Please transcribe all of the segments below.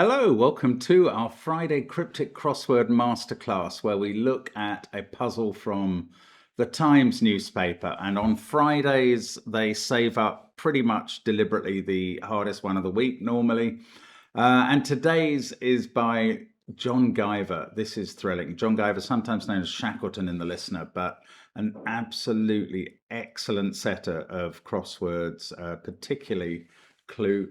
Hello, welcome to our Friday Cryptic Crossword Masterclass, where we look at a puzzle from the Times newspaper. And on Fridays, they save up pretty much deliberately the hardest one of the week normally. And today's is by John Guiver. This is thrilling. John Guiver, sometimes known as Shackleton in the listener, but an absolutely excellent setter of crosswords, particularly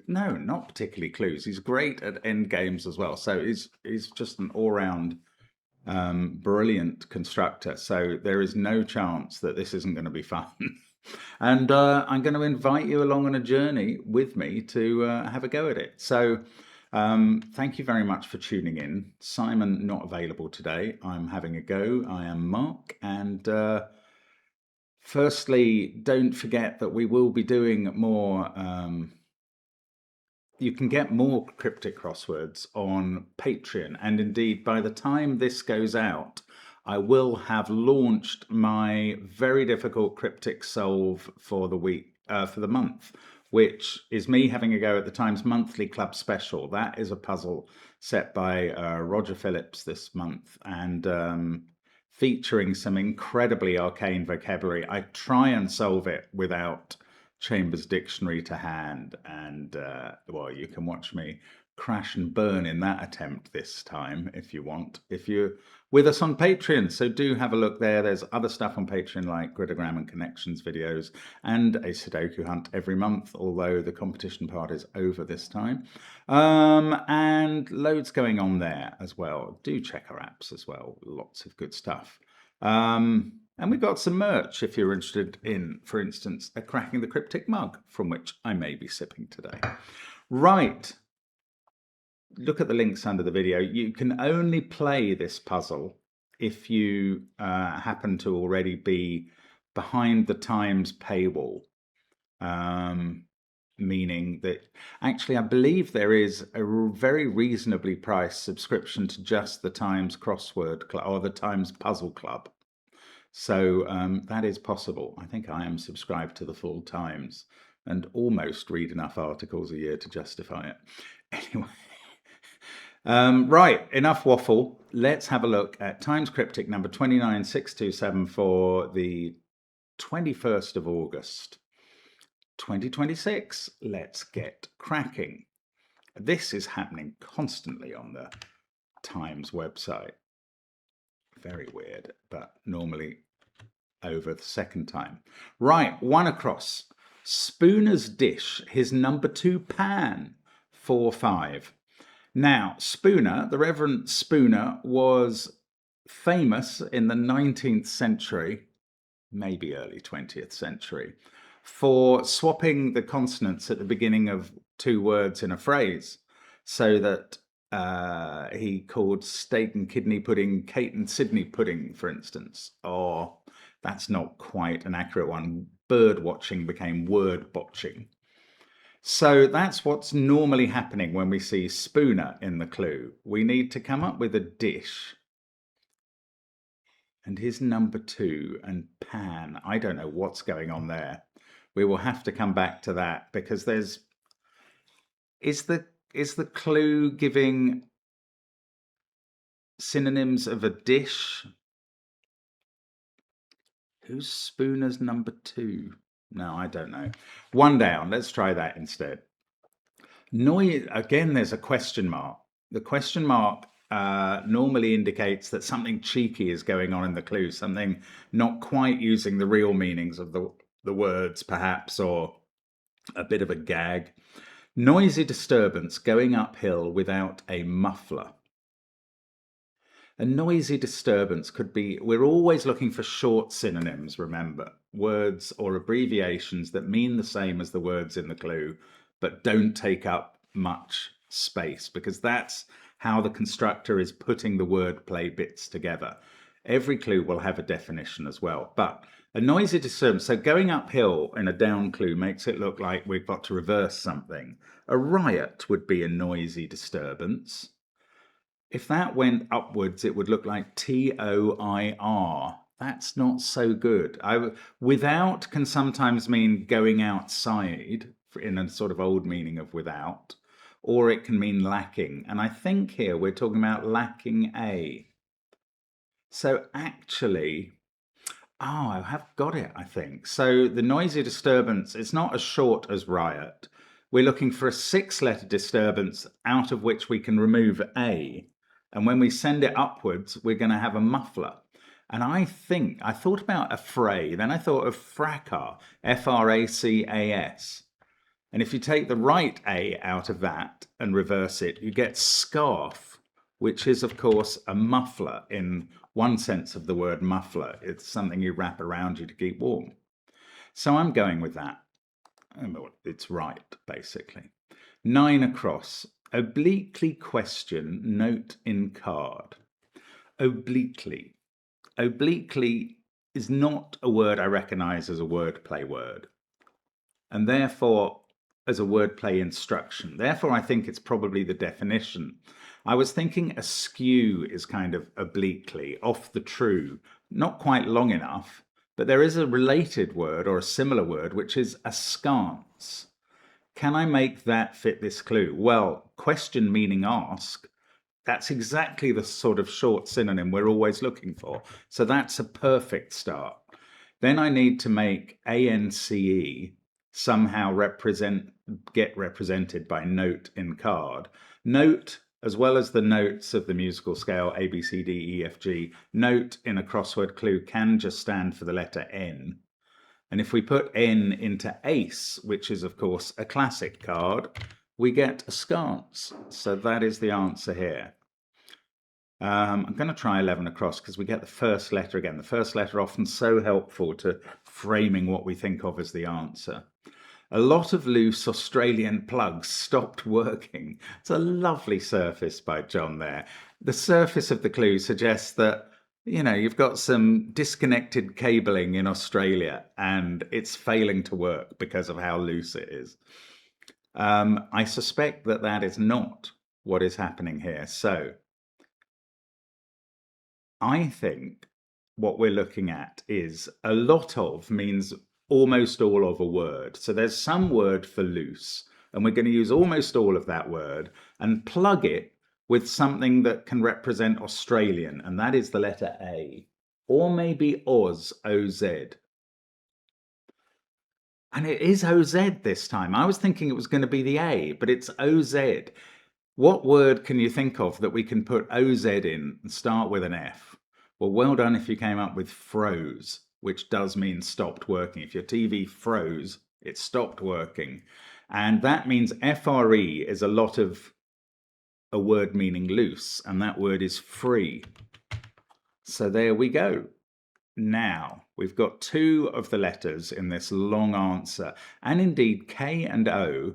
not particularly clues. He's great at end games as well. So he's just an all-round brilliant constructor. So there is no chance that this isn't going to be fun. And I'm going to invite you along on a journey with me to have a go at it. So thank you very much for tuning in. Simon not available today. I'm having a go. I am Mark. And firstly, don't forget that we will be doing more. You can get more cryptic crosswords on Patreon. And indeed, by the time this goes out, I will have launched my very difficult cryptic solve for the week, for the month, which is me having a go at the Times Monthly Club Special. That is a puzzle set by Roger Phillips this month and featuring some incredibly arcane vocabulary. I try and solve it without Chambers Dictionary to hand, and well, you can watch me crash and burn in that attempt this time if you want, if you're with us on Patreon. So do have a look there. There's other stuff on Patreon like gridogram and connections videos and a Sudoku hunt every month, although the competition part is over this time, and loads going on there as well. Do check our apps as well, lots of good stuff. And we've got some merch if you're interested in, for instance, a Cracking the Cryptic mug, from which I may be sipping today. Right. Look at the links under the video. You can only play this puzzle if you happen to already be behind the Times paywall. Meaning that actually I believe there is a very reasonably priced subscription to just the Times Crossword Club or the Times Puzzle Club. So that is possible. I think I am subscribed to the full Times and almost read enough articles a year to justify it. Anyway, right, enough waffle. Let's have a look at Times Cryptic number 29627 for the 21st of August, 2026. Let's get cracking. This is happening constantly on the Times website. Very weird, but normally over the second time. Right, one across. Spooner's dish, his number 2 pan, 4-5. Now, Spooner, the Reverend Spooner, was famous in the 19th century, maybe early 20th century, for swapping the consonants at the beginning of 2 words in a phrase, so that he called steak and kidney pudding Kate and Sydney pudding, for instance. Or that's not quite an accurate one. Bird watching became word botching. So that's what's normally happening when we see Spooner in the clue. We need to come up with a dish. And his number 2 and pan. I don't know what's going on there. We will have to come back to that because there's... Is the clue giving synonyms of a dish? Who's Spooner's number 2? No, I don't know. One down. Let's try that instead. Again, there's a question mark. The question mark normally indicates that something cheeky is going on in the clue, something not quite using the real meanings of the words, perhaps, or a bit of a gag. Noisy disturbance going uphill without a muffler. A noisy disturbance could be, we're always looking for short synonyms, remember, words or abbreviations that mean the same as the words in the clue, but don't take up much space, because that's how the constructor is putting the wordplay bits together. Every clue will have a definition as well, but a noisy disturbance, so going uphill in a down clue makes it look like we've got to reverse something. A riot would be a noisy disturbance. If that went upwards, it would look like TOIR. That's not so good. Without can sometimes mean going outside in a sort of old meaning of without, or it can mean lacking. And I think here we're talking about lacking a. So actually, oh, I have got it, I think. So the noisy disturbance, it's not as short as riot. We're looking for a 6-letter disturbance out of which we can remove a. And when we send it upwards, we're going to have a muffler. And I thought about a fray, then I thought of fracas, Fracas. And if you take the right A out of that and reverse it, you get scarf, which is, of course, a muffler in one sense of the word muffler. It's something you wrap around you to keep warm. So I'm going with that. It's right, basically. 9 across. Obliquely question, note in card. Obliquely. Obliquely is not a word I recognize as a wordplay word, and therefore as a wordplay instruction. Therefore, I think it's probably the definition. I was thinking askew is kind of obliquely, off the true, not quite long enough, but there is a related word or a similar word, which is askance. Can I make that fit this clue? Well, question meaning ask. That's exactly the sort of short synonym we're always looking for. So that's a perfect start. Then I need to make ANCE somehow get represented by note in card. Note, as well as the notes of the musical scale A, B, C, D, E, F, G, note in a crossword clue can just stand for the letter N. And if we put N into ace, which is of course a classic card, we get askance. So that is the answer here. I'm going to try 11 across because we get the first letter again. The first letter often so helpful to framing what we think of as the answer. A lot of loose Australian plugs stopped working. It's a lovely surface by John there. The surface of the clue suggests that, you know, you've got some disconnected cabling in Australia and it's failing to work because of how loose it is. I suspect that that is not what is happening here. So I think what we're looking at is a lot of means almost all of a word. So there's some word for loose, and we're going to use almost all of that word and plug it with something that can represent Australian, and that is the letter A, or maybe Oz, O-Z. And it is O-Z this time. I was thinking it was going to be the A, but it's O-Z. What word can you think of that we can put O-Z in and start with an F? Well done if you came up with froze, which does mean stopped working. If your TV froze, it stopped working. And that means FRE is a lot of a word meaning loose, and that word is free. So there we go. Now, we've got 2 of the letters in this long answer, and indeed K and O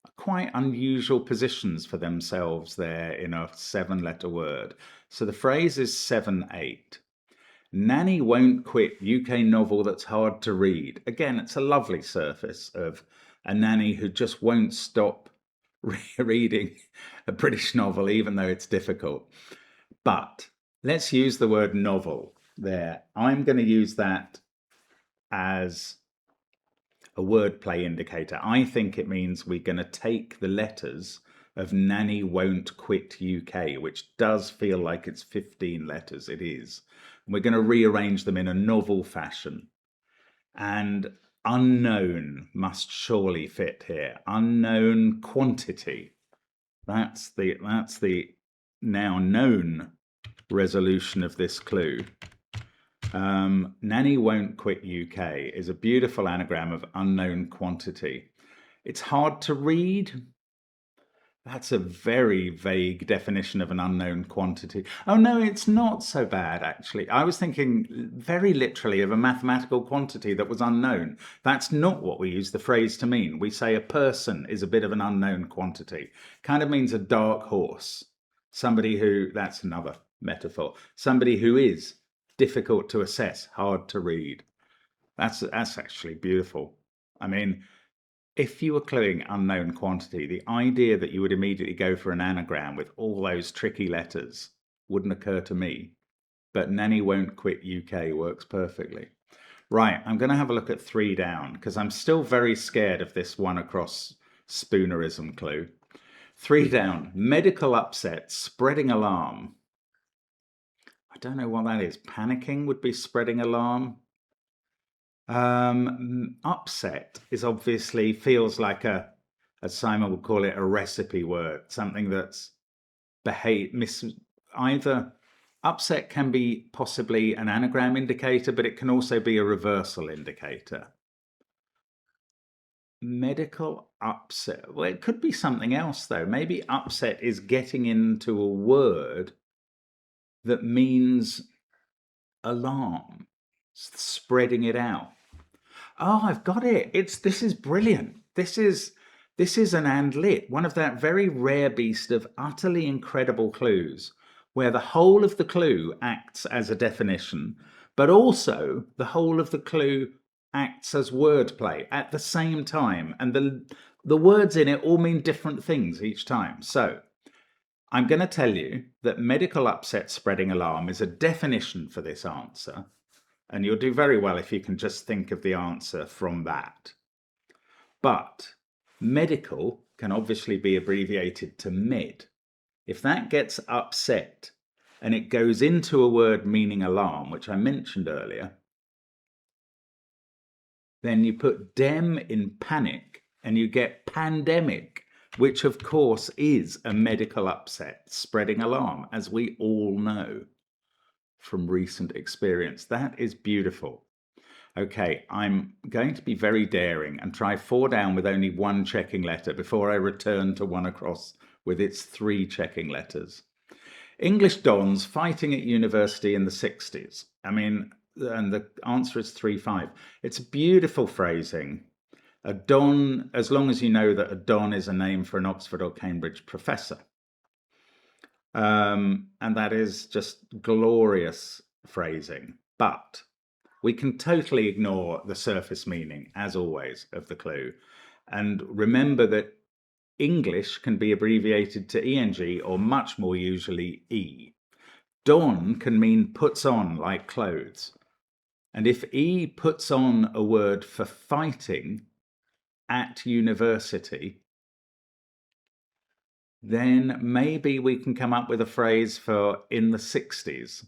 are quite unusual positions for themselves there in a 7-letter word. So the phrase is 7-8. Nanny won't quit, UK novel that's hard to read. Again, it's a lovely surface of a nanny who just won't stop reading a British novel, even though it's difficult. But let's use the word novel there. I'm going to use that as a wordplay indicator. I think it means we're going to take the letters of Nanny Won't Quit UK, which does feel like it's 15 letters. It is. And we're going to rearrange them in a novel fashion. And unknown must surely fit here. Unknown quantity. That's the now known resolution of this clue. Nanny Won't Quit UK is a beautiful anagram of unknown quantity. It's hard to read. That's a very vague definition of an unknown quantity. Oh no, it's not so bad actually. I was thinking very literally of a mathematical quantity that was unknown. That's not what we use the phrase to mean. We say a person is a bit of an unknown quantity. Kind of means a dark horse. Somebody who, that's another metaphor, somebody who is difficult to assess, hard to read. That's actually beautiful. I mean, if you were cluing unknown quantity, the idea that you would immediately go for an anagram with all those tricky letters wouldn't occur to me. But Nanny Won't Quit UK works perfectly. Right, I'm going to have a look at 3 down because I'm still very scared of this 1 across spoonerism clue. 3 down. Medical upset, spreading alarm. I don't know what that is. Panicking would be spreading alarm. Upset is obviously feels like as Simon would call it, a recipe word, something that's either upset can be possibly an anagram indicator, but it can also be a reversal indicator. Medical upset. Well, it could be something else though. Maybe upset is getting into a word that means alarm, spreading it out. Oh, I've got it. This is brilliant. This is an and lit, one of that very rare beast of utterly incredible clues, where the whole of the clue acts as a definition, but also the whole of the clue acts as wordplay at the same time, and the words in it all mean different things each time. So I'm going to tell you that medical upset spreading alarm is a definition for this answer, and you'll do very well if you can just think of the answer from that. But medical can obviously be abbreviated to med. If that gets upset and it goes into a word meaning alarm, which I mentioned earlier, then you put dem in panic and you get pandemic, which of course is a medical upset, spreading alarm, as we all know from recent experience. That is beautiful. Okay, I'm going to be very daring and try 4 down with only 1 checking letter before I return to 1 across with its 3 checking letters. English dons fighting at university in the 60s. I mean, and the answer is 3-5. It's beautiful phrasing. A don, as long as you know that a don is a name for an Oxford or Cambridge professor. And that is just glorious phrasing. But we can totally ignore the surface meaning, as always, of the clue. And remember that English can be abbreviated to ENG, or much more usually E. Don can mean puts on, like clothes. And if E puts on a word for fighting at university, then maybe we can come up with a phrase for in the 60s.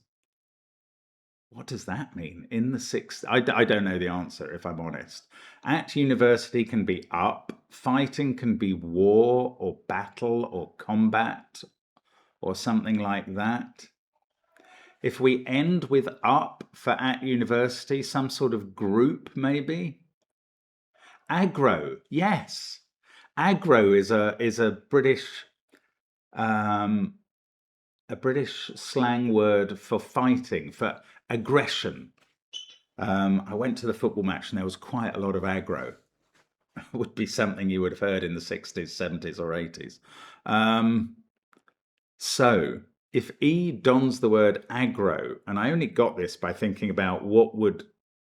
What does that mean? In the 60s? I don't know the answer, if I'm honest. At university can be up. Fighting can be war or battle or combat or something like that. If we end with up for at university, some sort of group maybe. Aggro, yes. Aggro is a British slang word for fighting, for aggression. I went to the football match and there was quite a lot of aggro. Would be something you would have heard in the 60s, 70s or 80s. So if E dons the word aggro, and I only got this by thinking about what would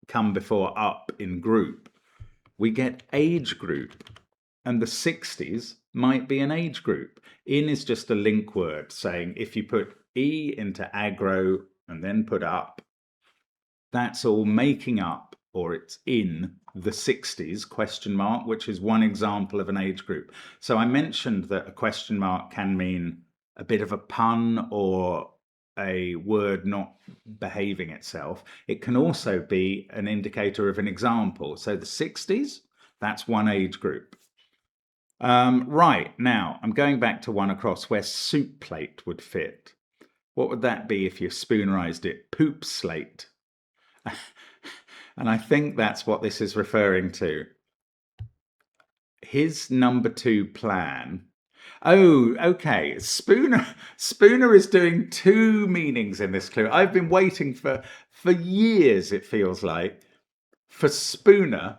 come before up in group, we get age group, and the 60s might be an age group. In is just a link word saying if you put E into aggro and then put up, that's all making up, or it's in the 60s, question mark, which is one example of an age group. So I mentioned that a question mark can mean a bit of a pun or a word not behaving itself. It can also be an indicator of an example. So the 60s, that's one age group. Right, now I'm going back to 1 across where soup plate would fit. What would that be if you spoonerized it? Poop slate. And I think that's what this is referring to. His number 2 plan. Oh, okay. Spooner is doing 2 meanings in this clue. I've been waiting for years, it feels like, for Spooner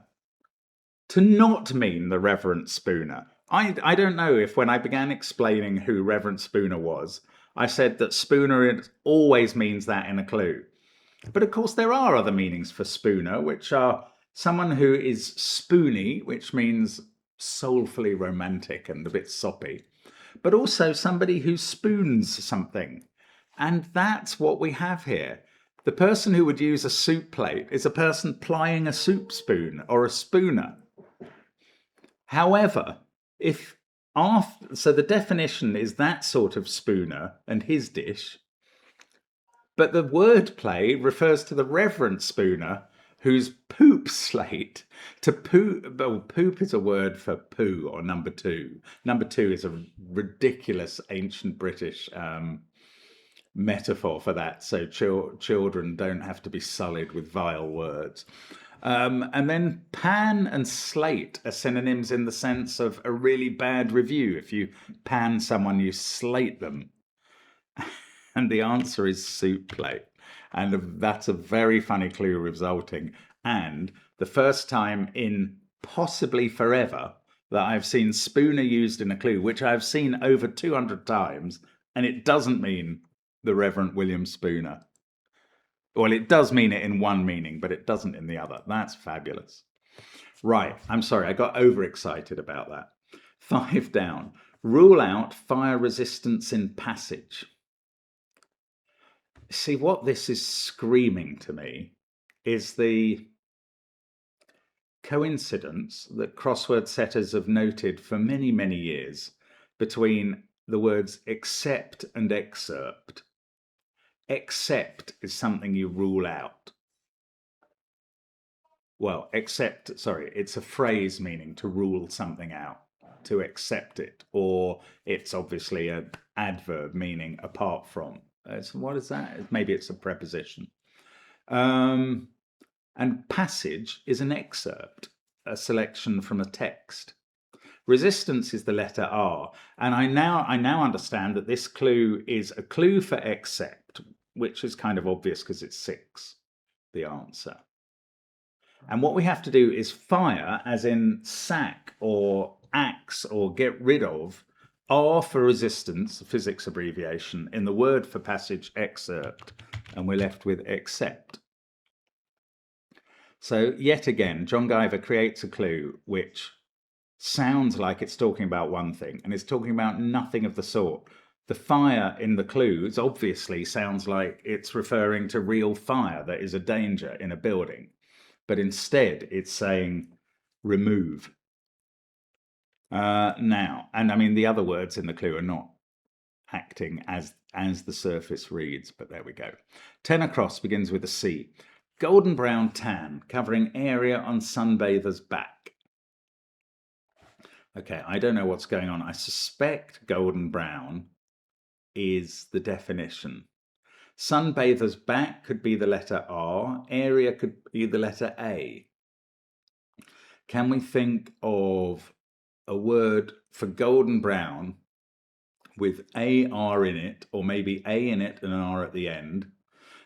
to not mean the Reverend Spooner. I don't know if when I began explaining who Reverend Spooner was, I said that Spooner always means that in a clue. But of course there are other meanings for Spooner, which are someone who is spoony, which means soulfully romantic and a bit soppy, but also somebody who spoons something. And that's what we have here. The person who would use a soup plate is a person plying a soup spoon or a spooner. However, if So the definition is that sort of spooner and his dish, but the wordplay refers to the Reverend Spooner, whose poop slate to poop. Well, poop is a word for poo or number two. Number two is a ridiculous ancient British metaphor for that, so children don't have to be sullied with vile words. And then pan and slate are synonyms in the sense of a really bad review. If you pan someone, you slate them. And the answer is soup plate. And that's a very funny clue resulting. And the first time in possibly forever that I've seen spooner used in a clue, which I've seen over 200 times, and it doesn't mean the Reverend William Spooner. Well, it does mean it in one meaning, but it doesn't in the other. That's fabulous. Right, I'm sorry, I got overexcited about that. 5 down. Rule out fire resistance in passage. See, what this is screaming to me is the coincidence that crossword setters have noted for many, many years between the words accept and excerpt. Accept is something you rule out. Well, it's a phrase meaning to rule something out, to accept it, or it's obviously an adverb meaning apart from. So what is that? Maybe it's a preposition. And passage is an excerpt, a selection from a text. Resistance is the letter R, and I now understand that this clue is a clue for accept, which is kind of obvious because it's 6, the answer. And what we have to do is fire, as in sack or axe or get rid of, R for resistance, a physics abbreviation, in the word for passage excerpt, and we're left with accept. So yet again, John Guiver creates a clue which sounds like it's talking about one thing and it's talking about nothing of the sort. The fire in the clues obviously sounds like it's referring to real fire that is a danger in a building, but instead it's saying remove. Now, and I mean the other words in the clue are not acting as the surface reads, but there we go. 10 across begins with a C. Golden brown tan, covering area on sunbather's back. Okay, I don't know what's going on. I suspect golden brown is the definition. Sunbather's back could be the letter R. Area could be the letter A. Can we think of a word for golden brown with AR in it, or maybe A in it and an R at the end?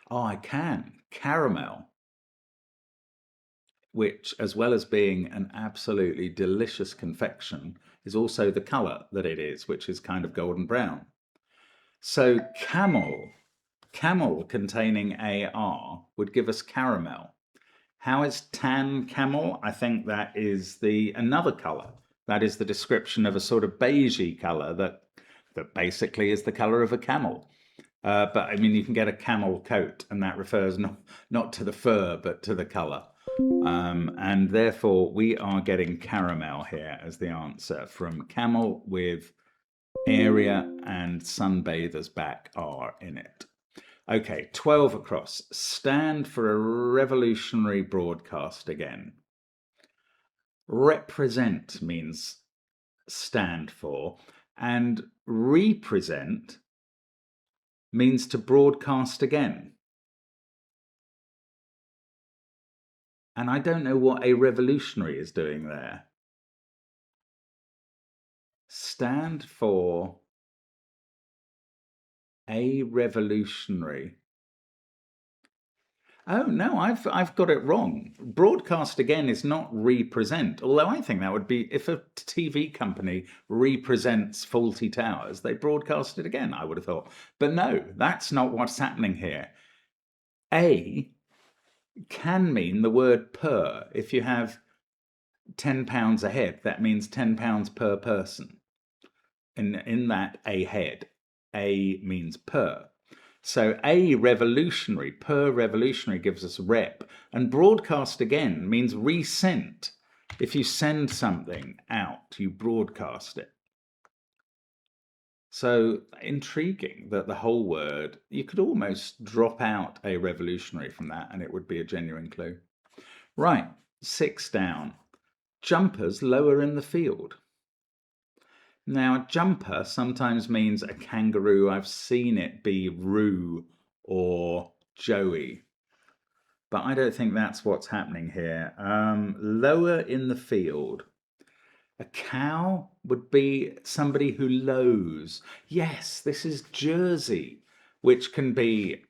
Oh, I can. Caramel, which, as well as being an absolutely delicious confection, is also the colour that it is, which is kind of golden brown. So camel containing AR would give us caramel. How is tan camel? I think that is another colour. That is the description of a sort of beigey colour that basically is the colour of a camel. But I mean, you can get a camel coat, and that refers not to the fur, but to the colour. And therefore, we are getting caramel here as the answer from camel with area and sunbather's back are in it. Okay, 12 across. Stand for a revolutionary broadcast again. Represent means stand for, and represent means to broadcast again. And I don't know what a revolutionary is doing there. Stand for a revolutionary. Oh no, I've got it wrong. Broadcast again is not represent, although I think that would be if a TV company represents Faulty Towers, they broadcast it again, I would have thought. But no, that's not what's happening here. A can mean the word per. If you have £10 a head, that means £10 per person. In that, a head. A means per. So a revolutionary, per revolutionary gives us rep. And broadcast again means resent. If you send something out, you broadcast it. So intriguing that the whole word, you could almost drop out a revolutionary from that and it would be a genuine clue. Right, 6 down. Jumpers lower in the field. Now, jumper sometimes means a kangaroo. I've seen it be Roo or Joey, but I don't think that's what's happening here. Lower in the field. A cow would be somebody who lows. Yes, this is Jersey, which can be,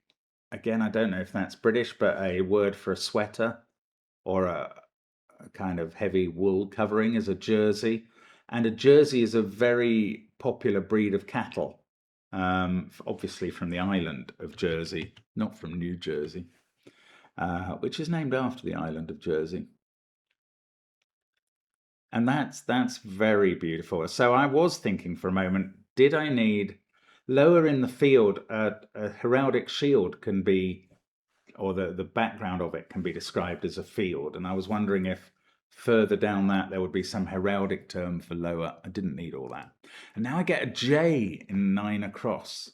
again, I don't know if that's British, but a word for a sweater or a kind of heavy wool covering is a jersey. And a jersey is a very popular breed of cattle, obviously from the island of Jersey, not from New Jersey, which is named after the island of Jersey. And that's very beautiful. So I was thinking for a moment, did I need lower in the field, a heraldic shield can be, or the background of it can be described as a field. And I was wondering if further down that there would be some heraldic term for lower. I didn't need all that. And now I get a J in 9 across.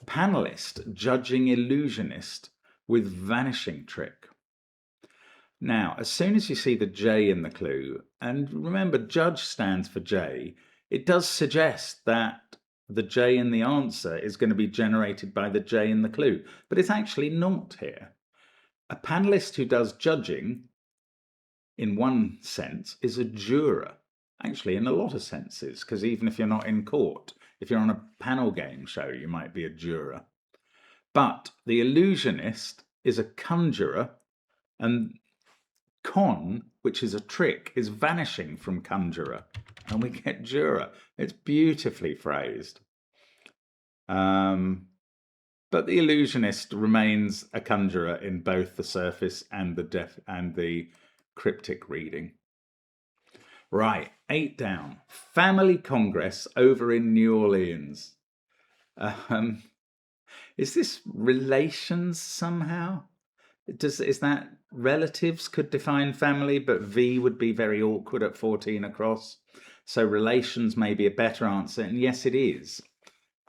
Panelist, judging illusionist with vanishing trick. Now, as soon as you see the J in the clue, and remember judge stands for J, it does suggest that the J in the answer is going to be generated by the J in the clue, but it's actually not here. A panelist who does judging, in one sense, is a juror. Actually, in a lot of senses, because even if you're not in court, if you're on a panel game show, you might be a juror. But the illusionist is a conjurer, and con, which is a trick, is vanishing from conjurer, and we get juror. It's beautifully phrased. But the illusionist remains a conjurer in both the surface and the cryptic reading. Right, 8 down. Family Congress over in New Orleans. Is this relations somehow? Is that relatives could define family, but V would be very awkward at 14 across. So relations may be a better answer, and yes, it is.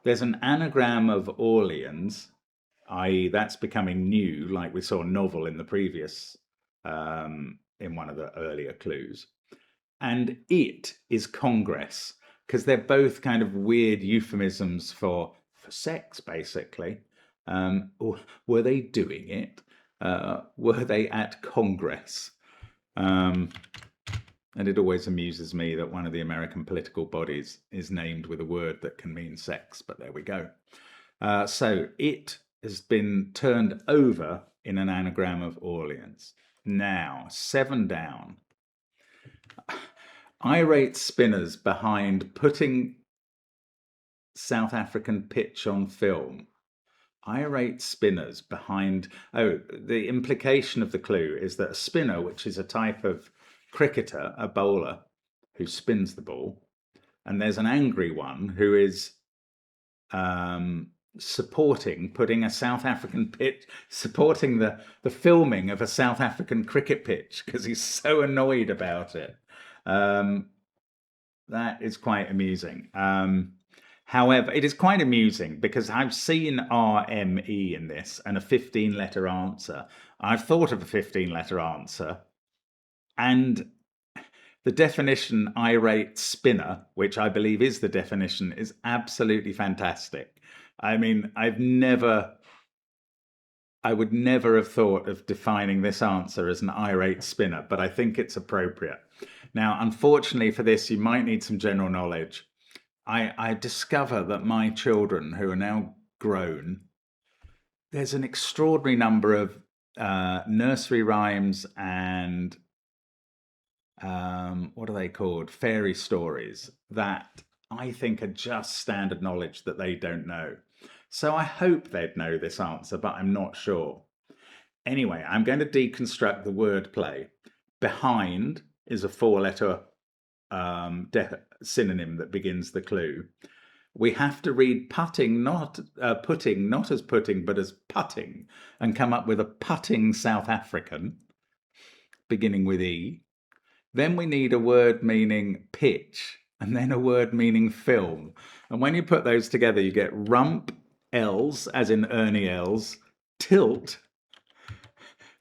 There's an anagram of Orleans, i.e. that's becoming new, like we saw novel in the previous, in one of the earlier clues. And it is Congress, because they're both kind of weird euphemisms for sex, basically. Or were they doing it? Were they at Congress? And it always amuses me that one of the American political bodies is named with a word that can mean sex, but there we go. So it has been turned over in an anagram of Orleans. Now, 7 down. Irate spinners behind putting South African pitch on film. Irate spinners behind... Oh, the implication of the clue is that a spinner, which is a type of cricketer, a bowler, who spins the ball, and there's an angry one who is putting a South African pitch, supporting the filming of a South African cricket pitch because he's so annoyed about it. That is quite amusing. However, it is quite amusing because I've seen RME in this and a 15-letter answer. I've thought of a 15-letter answer, and the definition irate spinner, which I believe is the definition, is absolutely fantastic. I mean, I would never have thought of defining this answer as an irate spinner, but I think it's appropriate. Now, unfortunately for this, you might need some general knowledge. I discover that my children, who are now grown, there's an extraordinary number of nursery rhymes and what are they called? Fairy stories that I think are just standard knowledge that they don't know. So I hope they'd know this answer, but I'm not sure. Anyway, I'm going to deconstruct the wordplay. Behind is a 4-letter synonym that begins the clue. We have to read putting, not putting, not as putting, but as putting, and come up with a putting South African, beginning with E. Then we need a word meaning pitch, and then a word meaning film. And when you put those together, you get rump Els, as in Ernie Els, tilt,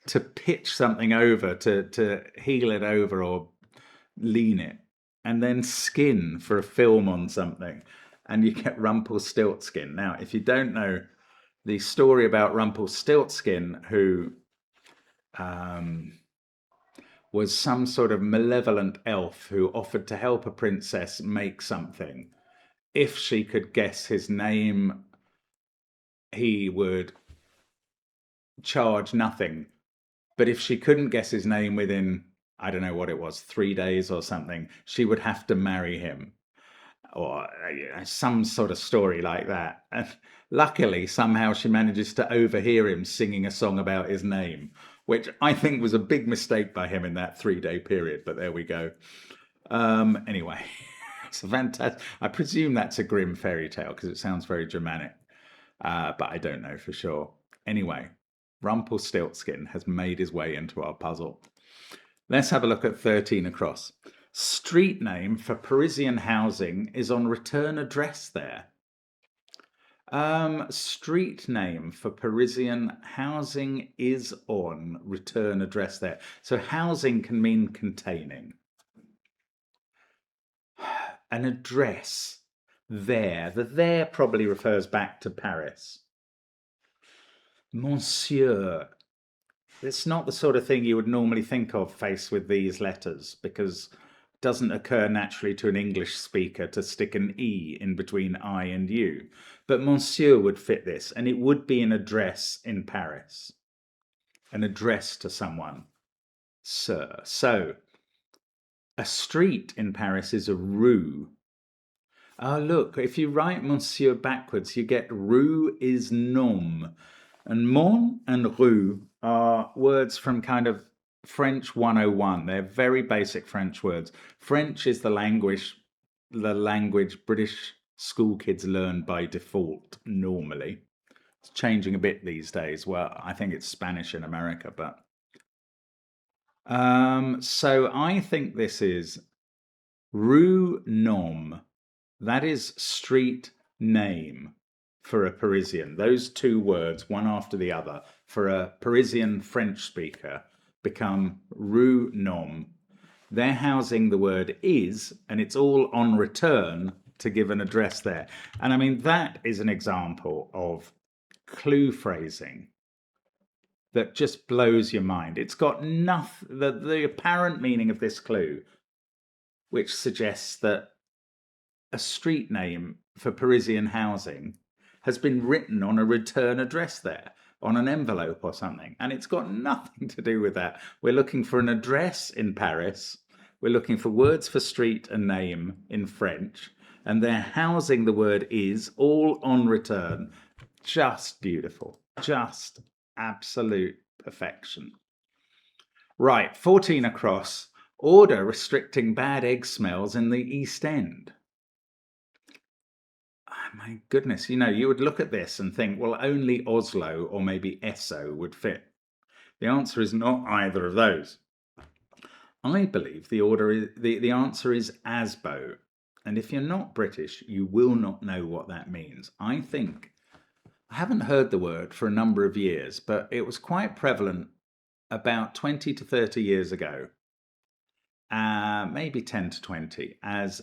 to pitch something over, to heel it over or lean it, and then skin for a film on something, and you get Rumpelstiltskin. Now, if you don't know the story about Rumpelstiltskin, who was some sort of malevolent elf who offered to help a princess make something. If she could guess his name, he would charge nothing. But if she couldn't guess his name within, I don't know what it was, 3 days or something, she would have to marry him. Or some sort of story like that. And luckily, somehow she manages to overhear him singing a song about his name, which I think was a big mistake by him in that 3-day period. But there we go. Anyway, it's a fantastic. I presume that's a grim fairy tale because it sounds very Germanic, but I don't know for sure. Anyway, Rumpelstiltskin has made his way into our puzzle. Let's have a look at 13 across. Street name for Parisian housing is on return address there. Street name for Parisian housing is on return address there. So housing can mean containing. An address there. The there probably refers back to Paris. Monsieur. It's not the sort of thing you would normally think of faced with these letters, because it doesn't occur naturally to an English speaker to stick an E in between I and U. But Monsieur would fit this, and it would be an address in Paris. An address to someone. Sir. So, a street in Paris is a rue. Ah, look, if you write Monsieur backwards, you get rue is nom. And mon and rue are words from kind of French 101. They're very basic French words. French is the language British school kids learn by default normally. It's changing a bit these days. Well, I think it's Spanish in America, but so I think this is rue nom. That is street name for a Parisian. Those two words, one after the other, for a Parisian French speaker become rue nom. They're housing the word is, and it's all on return to give an address there. And I mean, that is an example of clue phrasing that just blows your mind. It's got nothing, the apparent meaning of this clue, which suggests that a street name for Parisian housing has been written on a return address there, on an envelope or something. And it's got nothing to do with that. We're looking for an address in Paris. We're looking for words for street and name in French. And they're housing the word is all on return. Just beautiful. Just absolute perfection. Right, 14 across. Order restricting bad egg smells in the East End. My goodness, you would look at this and think, well, only Oslo or maybe Esso would fit. The answer is not either of those. I believe the answer is Asbo. And if you're not British, you will not know what that means. I haven't heard the word for a number of years, but it was quite prevalent about 20 to 30 years ago, maybe 10 to 20, as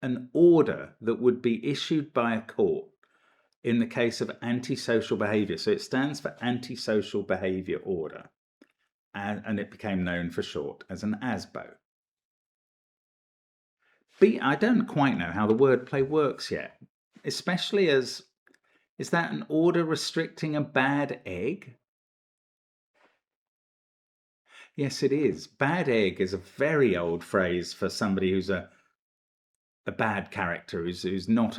an order that would be issued by a court in the case of antisocial behaviour. So it stands for Antisocial Behaviour Order, and it became known for short as an ASBO. I don't quite know how the wordplay works yet, especially as, is that an order restricting a bad egg? Yes, it is. Bad egg is a very old phrase for somebody who's a bad character, who's not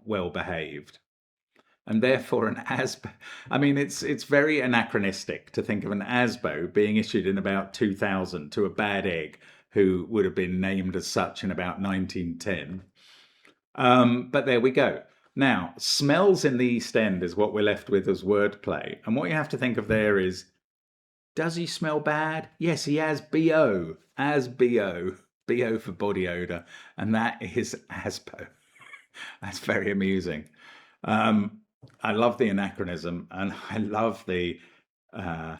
well behaved, and therefore an ASBO. I mean, it's very anachronistic to think of an ASBO being issued in about 2000 to a bad egg who would have been named as such in about 1910. But there we go. Now, smells in the East End is what we're left with as wordplay, and what you have to think of there is, does he smell bad? Yes, he has BO, as BO. BO for body odor, and that is ASBO. That's very amusing. I love the anachronism, and I love the uh,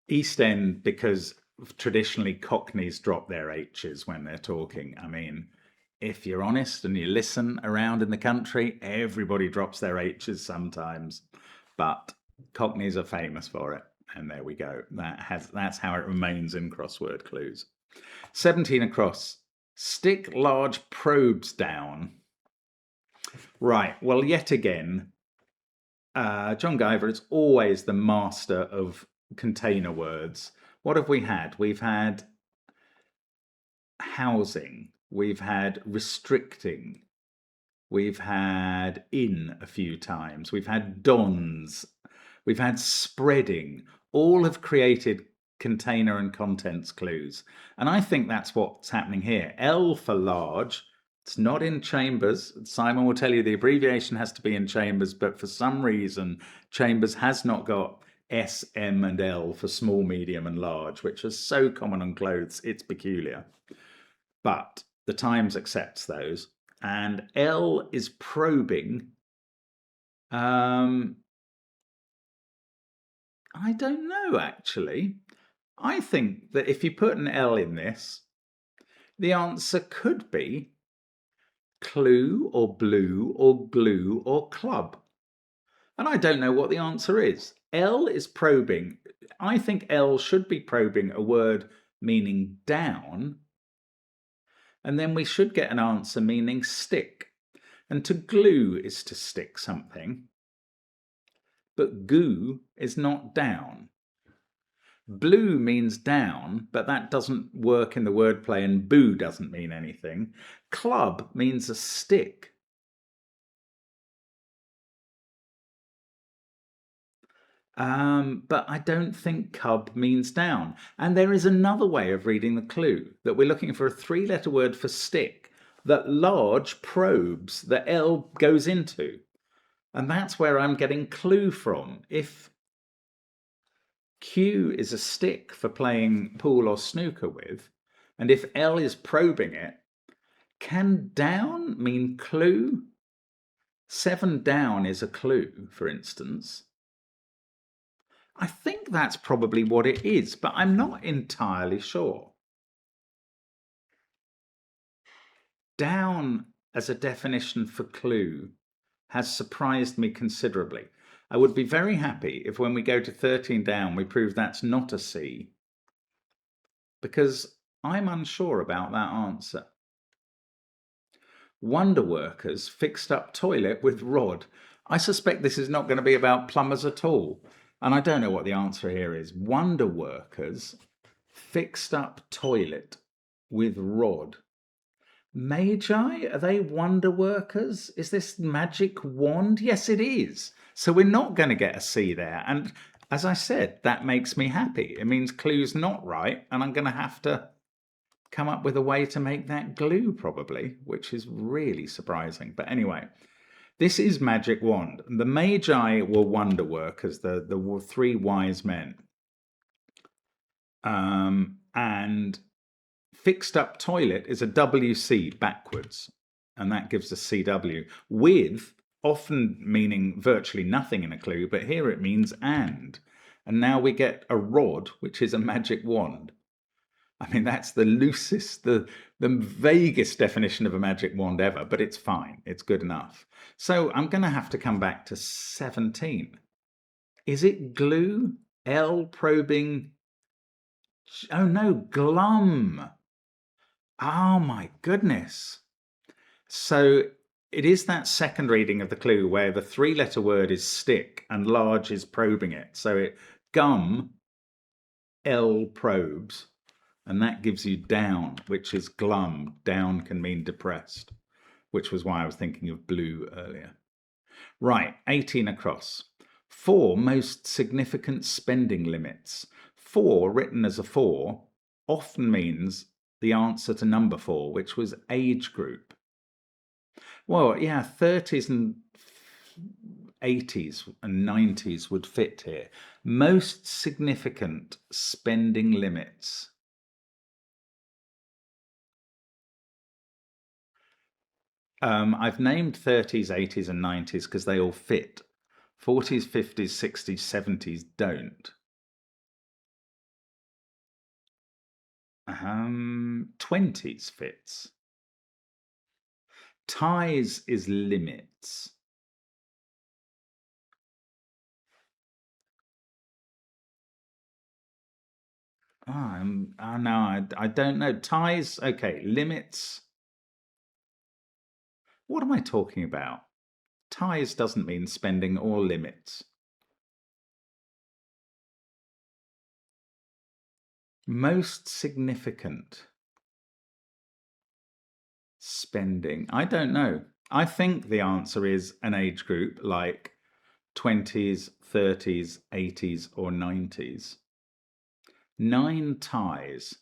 East End because traditionally Cockneys drop their H's when they're talking. I mean, if you're honest and you listen around in the country, everybody drops their H's sometimes, but Cockneys are famous for it. And there we go. That's how it remains in crossword clues. 17 across. Stick large probes down. Right. Well, yet again, John Guiver is always the master of container words. What have we had? We've had housing. We've had restricting. We've had in a few times. We've had dons. We've had spreading. All have created container and contents clues. And I think that's what's happening here. L for large. It's not in Chambers. Simon will tell you the abbreviation has to be in Chambers, but for some reason, Chambers has not got S, M, and L for small, medium, and large, which are so common on clothes, it's peculiar. But the Times accepts those. And L is probing. I don't know, actually. I think that if you put an L in this, the answer could be clue or blue or glue or club. And I don't know what the answer is. L is probing. I think L should be probing a word meaning down. And then we should get an answer meaning stick. And to glue is to stick something. But goo is not down. Blue means down, but that doesn't work in the wordplay, and boo doesn't mean anything. Club means a stick. But I don't think cub means down. And there is another way of reading the clue, that we're looking for a three-letter word for stick that large probes, the L goes into. And that's where I'm getting clue from. If Q is a stick for playing pool or snooker with, and if L is probing it, can down mean clue? 7 down is a clue, for instance. I think that's probably what it is, but I'm not entirely sure. Down as a definition for clue has surprised me considerably. I would be very happy if when we go to 13 down, we prove that's not a C, because I'm unsure about that answer. Wonder workers fixed up toilet with rod. I suspect this is not going to be about plumbers at all. And I don't know what the answer here is. Wonder workers fixed up toilet with rod. Magi, are they wonder workers? Is this magic wand? Yes, it is. So we're not going to get a C there. And as I said, that makes me happy. It means clue's not right, and I'm going to have to come up with a way to make that glue probably, which is really surprising. But anyway, this is magic wand. The Magi were wonder workers, the three wise men. And fixed up toilet is a WC backwards, and that gives a CW, with often meaning virtually nothing in a clue, but here it means and now we get a rod, which is a magic wand. I mean, that's the loosest, the vaguest definition of a magic wand ever, but it's fine. It's good enough. So I'm going to have to come back to 17. Is it glue? L probing? Oh no, glum. Oh my goodness. So it is that second reading of the clue where the three-letter word is stick and large is probing it. So it gum, L probes, and that gives you down, which is glum. Down can mean depressed, which was why I was thinking of blue earlier. Right, 18 across. 4 most significant spending limits. 4 written as a 4 often means the answer to number 4, which was age group. Well, yeah, 30s and 80s and 90s would fit here. Most significant spending limits. I've named 30s, 80s, and 90s because they all fit. 40s, 50s, 60s, 70s don't. 20s fits. Ties is limits. No, I don't know. Ties, okay. Limits. What am I talking about? Ties doesn't mean spending or limits. Most significant spending. I don't know. I think the answer is an age group like 20s, 30s, 80s, or 90s. 9 ties.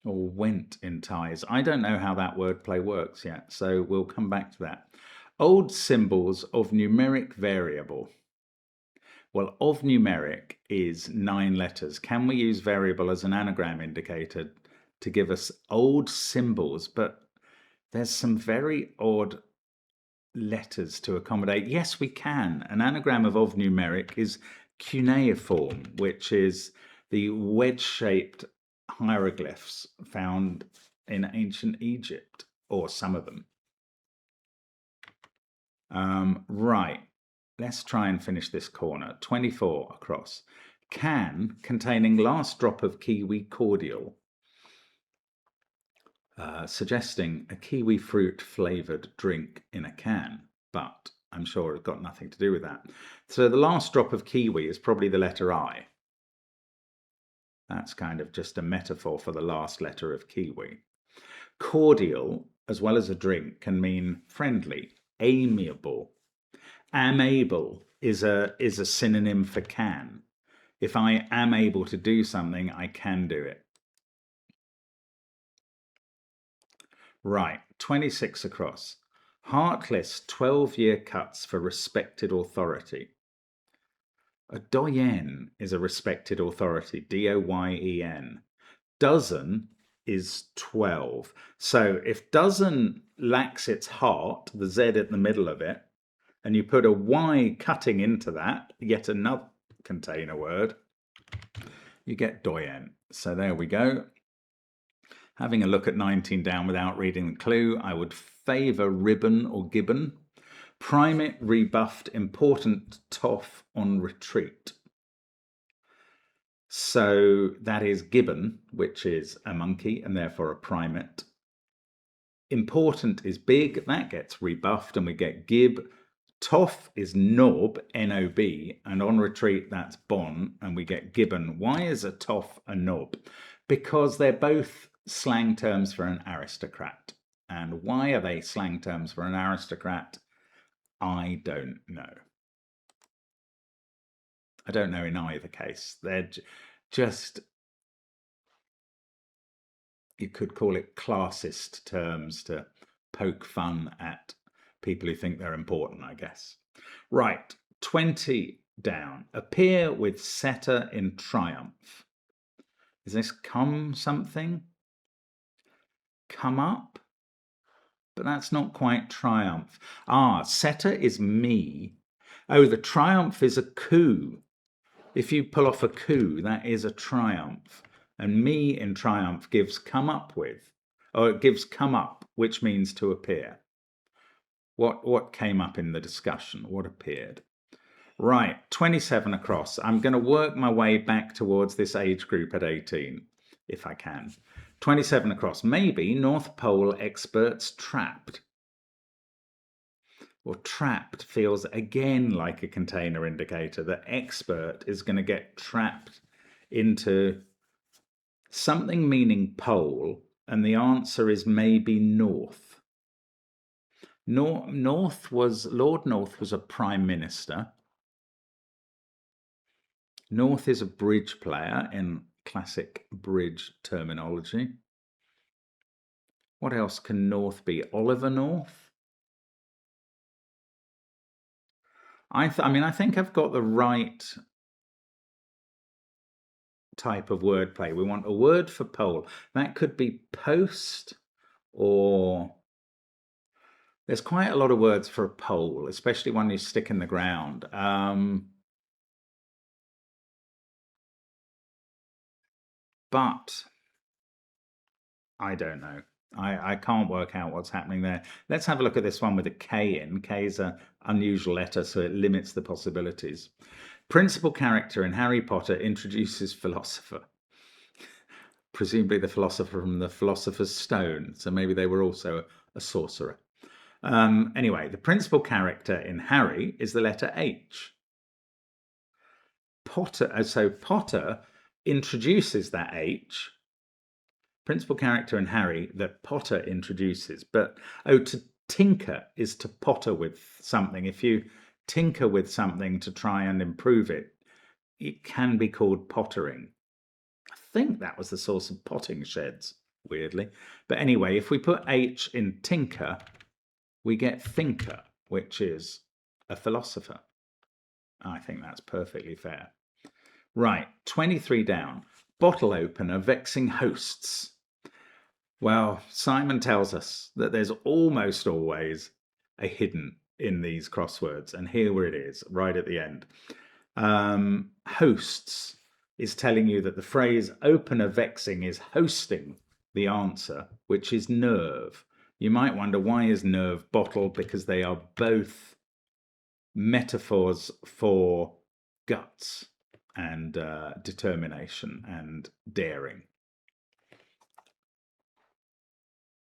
Or went in ties. I don't know how that wordplay works yet, so we'll come back to that. Old symbols of numeric variable. Well, of numeric is 9 letters. Can we use variable as an anagram indicator to give us old symbols? But there's some very odd letters to accommodate. Yes, we can. An anagram of numeric is cuneiform, which is the wedge-shaped hieroglyphs found in ancient Egypt, or some of them. Right, let's try and finish this corner. 24 across. Can containing last drop of kiwi cordial, suggesting a kiwi fruit flavoured drink in a can, but I'm sure it's got nothing to do with that. So the last drop of kiwi is probably the letter I. That's kind of just a metaphor for the last letter of kiwi. Cordial, as well as a drink, can mean friendly, amiable. Amable is a synonym for can. If I am able to do something, I can do it. Right, 26 across. Heartless 12-year cuts for respected authority. A doyen is a respected authority, D-O-Y-E-N. Dozen is 12. So if dozen lacks its heart, the Z at the middle of it, and you put a Y cutting into that, yet another container word, you get doyen. So there we go. Having a look at 19 down without reading the clue, I would favour ribbon or gibbon. Primate rebuffed important toff on retreat. So that is gibbon, which is a monkey and therefore a primate. Important is big, that gets rebuffed and we get gib. Toff is knob, N-O-B, and on retreat that's bon and we get gibbon. Why is a toff a knob? Because they're both slang terms for an aristocrat. And why are they slang terms for an aristocrat? I don't know. I don't know in either case. They're just, you could call it classist terms to poke fun at people who think they're important, I guess. Right, 20 down. Appear with setter in triumph. Is this come something? Come up? But that's not quite triumph. Setter is me. Oh, the triumph is a coup. If you pull off a coup, that is a triumph. And me in triumph gives come up with, or it gives come up, which means to appear. What came up in the discussion? What appeared? Right, 27 across. I'm going to work my way back towards this age group at 18, if I can. 27 across. Maybe North Pole experts trapped. Well, trapped feels again like a container indicator. The expert is going to get trapped into something meaning pole, and the answer is maybe north. Lord North was a prime minister. North is a bridge player in classic bridge terminology. What else can North be? Oliver North? I think I've got the right type of wordplay. We want a word for pole. That could be post, or there's quite a lot of words for a pole, especially one you stick in the ground. But I don't know. I can't work out what's happening there. Let's have a look at this one with a K in. K is an unusual letter, so it limits the possibilities. Principal character in Harry Potter introduces philosopher. Presumably the philosopher from the Philosopher's Stone, so maybe they were also a sorcerer. Anyway, the principal character in Harry is the letter H. Potter, so Potter introduces that H. Principal character in Harry that Potter introduces. But, to tinker is to potter with something. If you tinker with something to try and improve it, it can be called pottering. I think that was the source of potting sheds, weirdly. But anyway, if we put H in tinker, we get thinker, which is a philosopher. I think that's perfectly fair. Right, 23 down. Bottle opener vexing hosts. Well, Simon tells us that there's almost always a hidden in these crosswords, and here it is, right at the end. Hosts is telling you that the phrase opener vexing is hosting the answer, which is nerve. You might wonder, why is nerve bottle? Because they are both metaphors for guts and determination and daring.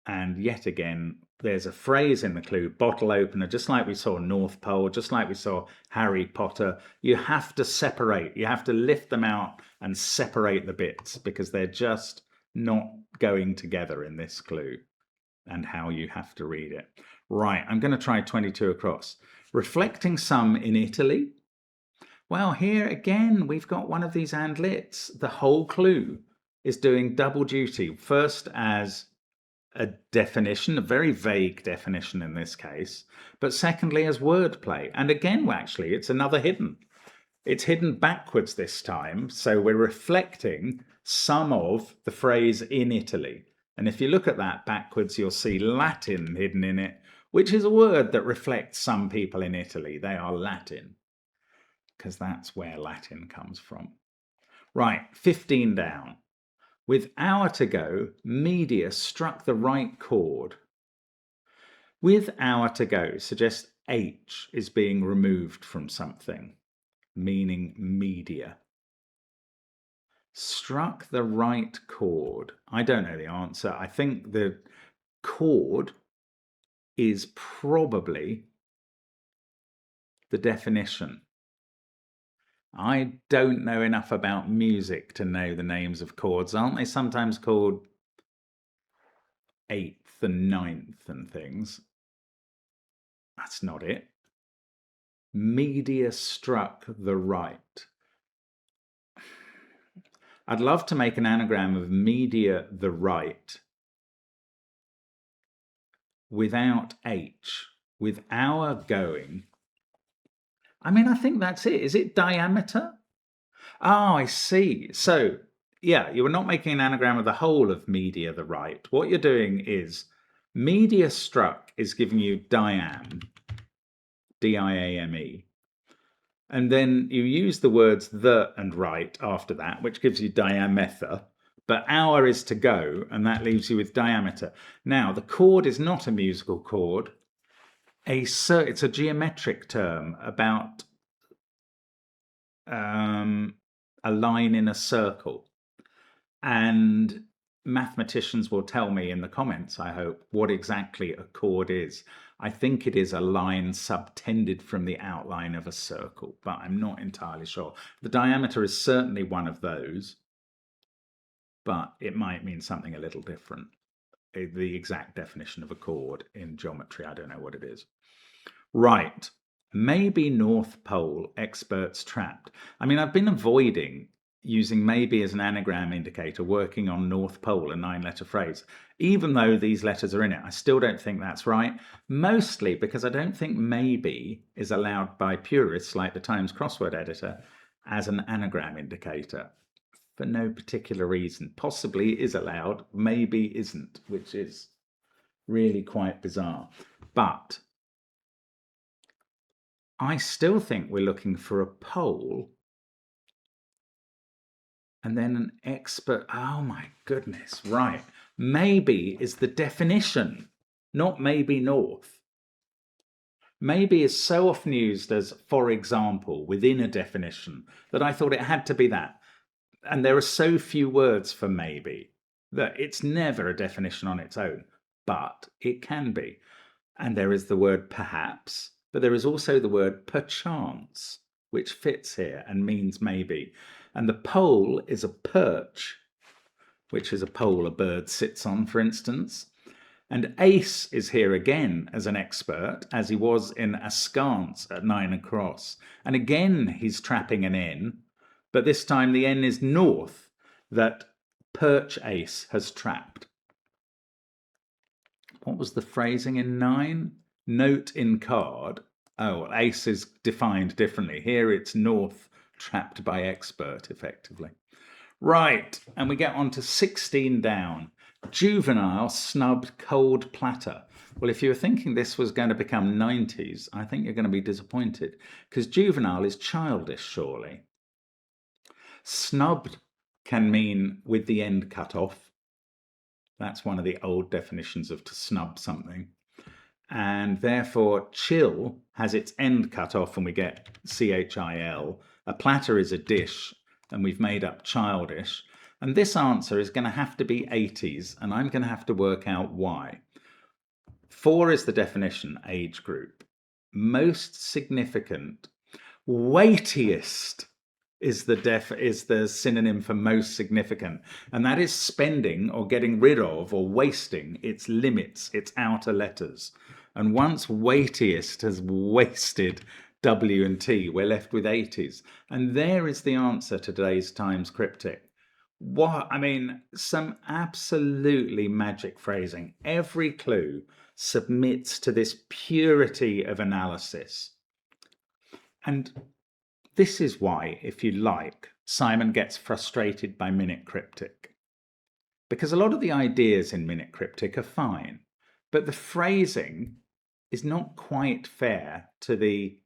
And yet again, there's a phrase in the clue, bottle opener, just like we saw North Pole, just like we saw Harry Potter. You have to separate, you have to lift them out and separate the bits, because they're just not going together in this clue and how you have to read it. Right, I'm going to try 22 across. Reflecting some in Italy. Well, here again, we've got one of these and lits. The whole clue is doing double duty. First as a definition, a very vague definition in this case, but secondly as wordplay. And again, actually, it's another hidden. It's hidden backwards this time, so we're reflecting some of the phrase in Italy. And if you look at that backwards, you'll see Latin hidden in it, which is a word that reflects some people in Italy. They are Latin, because that's where Latin comes from. Right, 15 down. With hour to go, media struck the right chord. With hour to go suggests H is being removed from something, meaning media. Struck the right chord. I don't know the answer. I think the chord is probably the definition. I don't know enough about music to know the names of chords. Aren't they sometimes called eighth and ninth and things? That's not it. Media struck the right. I'd love to make an anagram of media the right without H, with hour going. I mean, I think that's it. Is it diameter? Oh, I see. So, yeah, you were not making an anagram of the whole of media the right. What you're doing is media struck is giving you diam, D-I-A-M-E. And then you use the words the and right after that, which gives you diameter. But hour is to go, and that leaves you with diameter. Now, the chord is not a musical chord. It's a geometric term about a line in a circle. And mathematicians will tell me in the comments, I hope, what exactly a chord is. I think it is a line subtended from the outline of a circle, but I'm not entirely sure. The diameter is certainly one of those, but it might mean something a little different. The exact definition of a chord in geometry, I don't know what it is. Right, maybe North Pole, experts trapped. I mean, I've been avoiding using maybe as an anagram indicator, working on North Pole, a 9-letter phrase. Even though these letters are in it, I still don't think that's right. Mostly because I don't think maybe is allowed by purists like the Times crossword editor as an anagram indicator. for no particular reason. Possibly is allowed, maybe isn't, which is really quite bizarre. But I still think we're looking for a pole and then an expert. Oh my goodness, right. Maybe is the definition, not maybe north. Maybe is so often used as, for example, within a definition that I thought it had to be that. And there are so few words for maybe that it's never a definition on its own, but it can be. And there is the word perhaps, but there is also the word perchance, which fits here and means maybe. And the pole is a perch, which is a pole a bird sits on, for instance. And ace is here again as an expert, as he was in askance at 9 across. And again, he's trapping an N, but this time the N is north that perch ace has trapped. What was the phrasing in 9? Note in card. Oh, ace is defined differently. Here it's north trapped by expert, effectively. Right, and we get on to 16 down. Juvenile snubbed cold platter. Well, if you were thinking this was going to become 90s, I think you're going to be disappointed, because juvenile is childish, surely. Snubbed can mean with the end cut off. That's one of the old definitions of to snub something. And therefore, chill has its end cut off and we get CHIL. A platter is a dish, and we've made up childish. And this answer is going to have to be 80s, and I'm going to have to work out why. 4 is the definition, age group. Most significant. Weightiest is the synonym for most significant, and that is spending or getting rid of or wasting its limits, its outer letters. And once weightiest has wasted W and T, we're left with 80s. And there is the answer to today's Times Cryptic. What, I mean, some absolutely magic phrasing. Every clue submits to this purity of analysis. And this is why, if you like, Simon gets frustrated by Minute Cryptic. Because a lot of the ideas in Minute Cryptic are fine, but the phrasing is not quite fair to the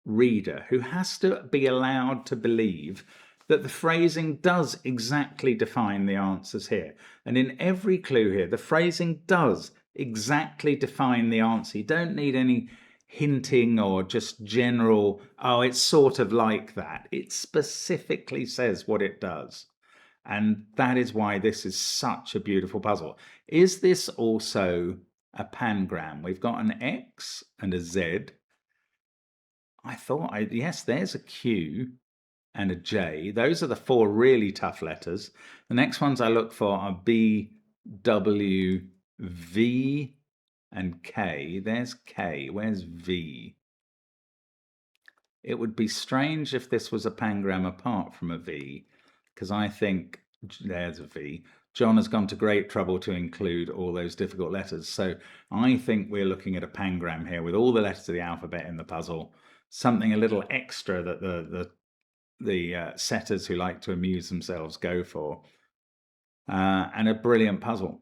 reader, who has to be allowed to believe that the phrasing does exactly define the answers here. And in every clue here, the phrasing does exactly define the answer. You don't need any hinting or just general, oh, it's sort of like that. It specifically says what it does. And that is why this is such a beautiful puzzle. Is this also a pangram? We've got an X and a Z. I thought, yes, there's a Q and a J. Those are the 4 really tough letters. The next ones I look for are B, W, V, and K. There's K. Where's V? It would be strange if this was a pangram apart from a V, because I think there's a V. John has gone to great trouble to include all those difficult letters. So I think we're looking at a pangram here with all the letters of the alphabet in the puzzle. Something a little extra that the setters who like to amuse themselves go for. And a brilliant puzzle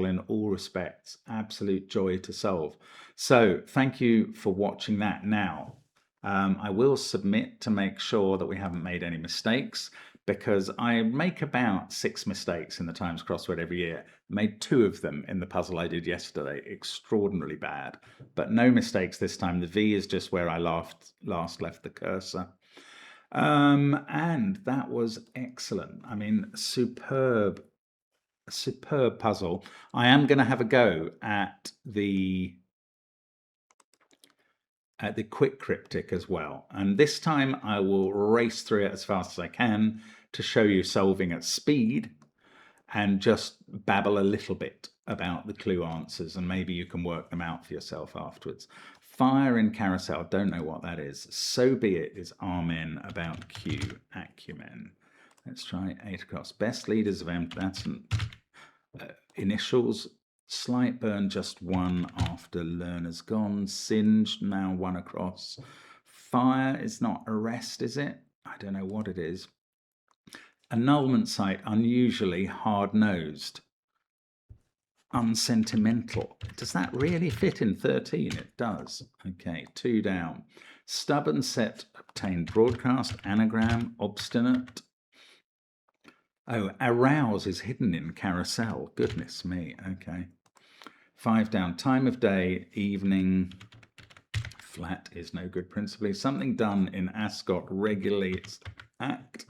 in all respects. Absolute joy to solve. So thank you for watching that. Now, I will submit to make sure that we haven't made any mistakes, because I make about 6 mistakes in the Times crossword every year. Made 2 of them in the puzzle I did yesterday. Extraordinarily bad, but no mistakes this time. The V is just where I last left the cursor. And that was excellent. I mean, superb puzzle. I am going to have a go at the quick cryptic as well, and this time I will race through it as fast as I can to show you solving at speed and just babble a little bit about the clue answers, and maybe you can work them out for yourself afterwards. Fire in carousel, don't know what that is. So be it is amen about Q, acumen. Let's try 8 across. Best leaders of M, that's initials. Slight burn, just 1 after learner's gone. Singed, now 1 across. Fire is not arrest, is it? I don't know what it is. Annulment site, unusually hard-nosed. Unsentimental. Does that really fit in 13? It does. Okay, 2 down. Stubborn set, obtained broadcast, anagram, obstinate. Oh, arouse is hidden in carousel. Goodness me. Okay. 5 down. Time of day, evening. Flat is no good principally. Something done in Ascot regularly. It's act.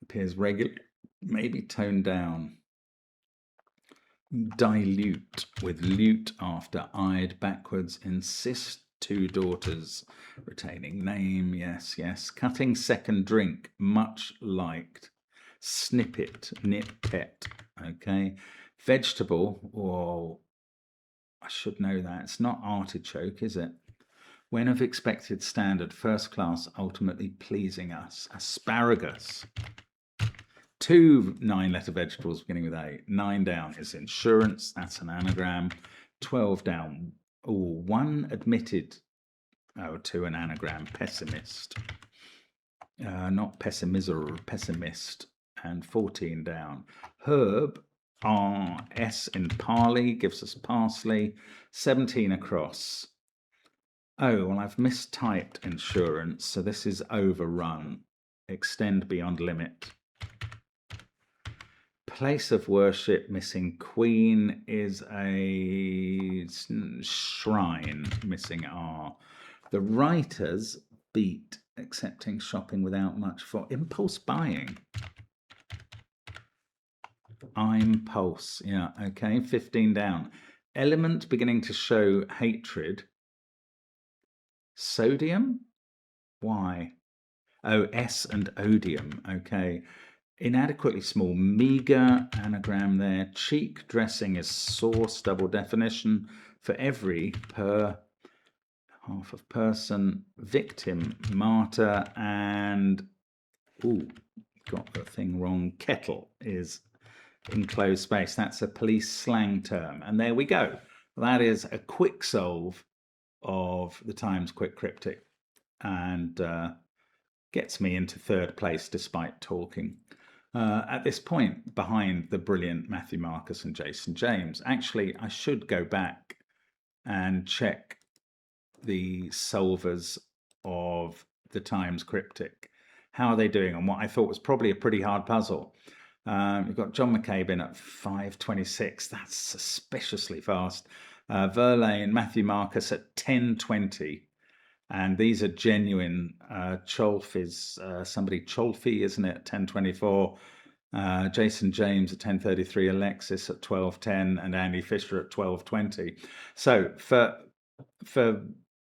Appears regular. Maybe toned down. Dilute with lute after eyed backwards. Insist 2 daughters. Retaining name. Yes, yes. Cutting second drink. Much liked. Snippet. Nip-tet. Okay. Vegetable. Oh, I should know that. It's not artichoke, is it? When of expected standard, first class, ultimately pleasing us. Asparagus. 2 9-letter vegetables beginning with A. 9 down is insurance. That's an anagram. 12 down. Oh, 1 admitted. Oh, to an anagram. Pessimist. Not pessimism, pessimist. And 14 down. Herb. S in parley gives us parsley. 17 across. Oh, well, I've mistyped insurance, so this is overrun. Extend beyond limit. Place of worship, missing queen, is a shrine, missing R. The writers beat, accepting shopping without much for impulse buying. I'm pulse, yeah, okay, 15 down. Element beginning to show hatred. Sodium? Why? Oh, S and odium, okay. Inadequately small, meager, anagram there. Cheek dressing is sauce, double definition. For every, per, half of person. Victim, martyr, and, ooh, got the thing wrong. Kettle is enclosed space. That's a police slang term. And there we go. That is a quick solve of the Times Quick Cryptic, and gets me into 3rd place despite talking. At this point, behind the brilliant Matthew Marcus and Jason James. Actually, I should go back and check the solvers of the Times Cryptic. How are they doing on what I thought was probably a pretty hard puzzle? You've got John McCabe in at 5:26. That's suspiciously fast. Verlaine, Matthew Marcus at 10:20. And these are genuine. Cholf is somebody Cholfie, isn't it? 10:24. Jason James at 10:33. Alexis at 12:10, and Andy Fisher at 12:20. So for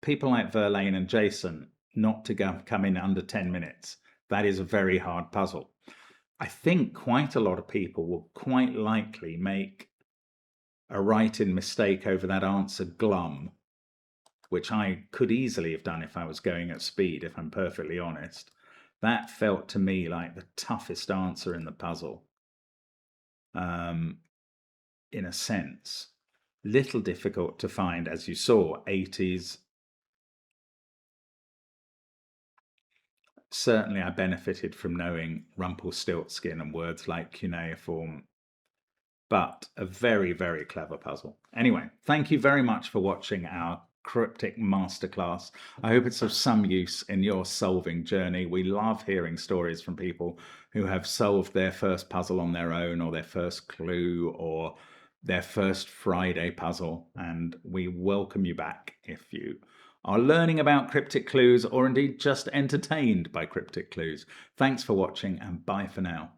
people like Verlaine and Jason not to come in under 10 minutes, that is a very hard puzzle. I think quite a lot of people will quite likely make a write-in mistake over that answer glum, which I could easily have done if I was going at speed, if I'm perfectly honest. That felt to me like the toughest answer in the puzzle, in a sense. Little difficult to find, as you saw, 80s. Certainly I benefited from knowing Rumpelstiltskin and words like cuneiform, but a very, very clever puzzle. Anyway, thank you very much for watching our Cryptic Masterclass. I hope it's of some use in your solving journey. We love hearing stories from people who have solved their first puzzle on their own, or their first clue, or their first Friday puzzle, and we welcome you back if you are learning about cryptic clues, or indeed just entertained by cryptic clues. Thanks for watching, and bye for now.